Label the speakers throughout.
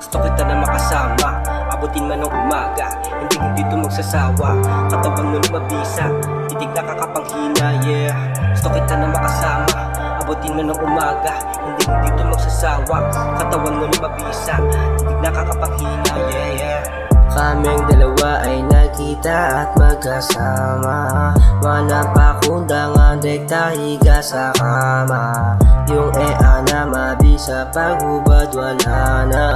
Speaker 1: Gusto kita na makasama, abutin man ng umaga, hindi to magsasawa. Katawan mo na mabisa, titig na kakapanghina, yeah. Gusto kita na makasama, abutin man ng umaga, hindi to magsasawa. Katawan mo na mabisa, titig na kakapanghina, yeah, yeah.
Speaker 2: Kaming dalawa ay nagkita at magkasama. Manapakundangan rekta higa sa kama. Yung na mabisa paghubad wala na.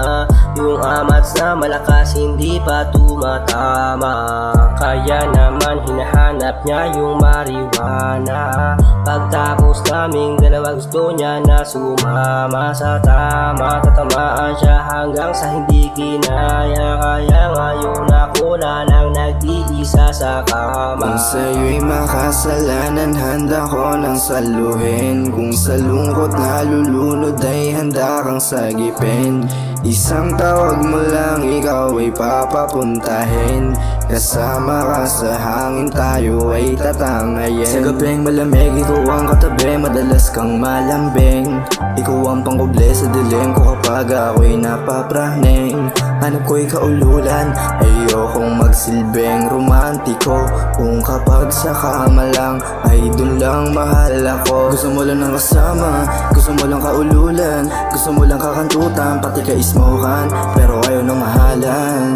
Speaker 2: Yung amats na malakas hindi pa tumatama. Kaya naman hinahanap niya yung marijuana. Pagtapos naming dalawa gusto niya na sumama sa tama. Tatamaan siya hanggang sa hindi kinaya. Kaya ngayon ako na lang nag-iisa sa kama.
Speaker 3: Kung sa'yo'y makasalanan, handa ko nang saluhin. Kung sa lungkot na lulunod ay handa kang sagipin. Isang tawag mo lang, ikaw ay papapuntahin. Kasama ka sa hangin, tayo ay tatangayin. Sa gabing malamig, ikaw ang katabi, madalas kang malambing. Ikaw ang pangkuble sa dilim ko kapag ako'y napapraning. Hanap ko'y kaululan, ayokong magsilbing romantiko. Kung kapag sa kama lang, ay dun lang mahal ako. Gusto mo lang ng kasama, gusto mo lang kaululan, gusto mo lang kakantutan, pati ka-smokan, pero ayaw ng mahalan.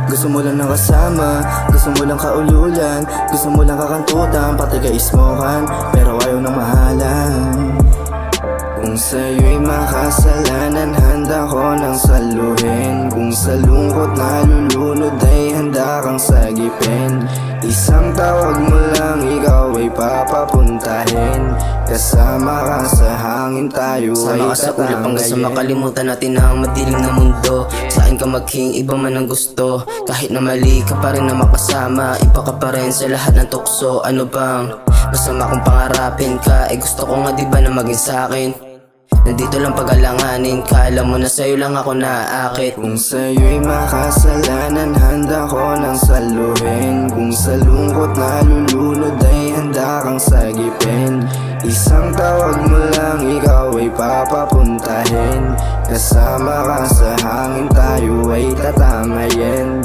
Speaker 3: Gusto mo lang ng kasama, gusto mo lang kaululan, gusto mo lang kakantutan, pati ka-smokan, pero ayaw ng mahalan. Kung sa'yo'y makasalanan, handa ko nang saluhin. Kung sa lungkot na lulunod ay handa kang sagipin. Isang tawag mo lang, ikaw ay papapuntahin. Kasama ka sa hangin, tayo ay
Speaker 2: Sama ka sa ulap hanggang sa
Speaker 3: tatangayin.
Speaker 2: makalimutan natin ang madilim na mundo. Saan ka maging iba man ang gusto. Kahit na mali ka pa rin na makasama, iba ka pa rin sa lahat ng tukso. Ano bang masama kung pangarapin ka? Gusto ko nga diba na maging sa'kin. Nandito lang pag-alanganin ka, alam mo na sa'yo lang ako naaakit.
Speaker 3: Kung sa'yo'y makasalanan, handa ko nang saluhin. Kung sa lungkot na lulunod ay handa kang sagipin. Isang tawag mo lang, ikaw ay papapuntahin. Kasama ka sa hangin, tayo ay tatangayin.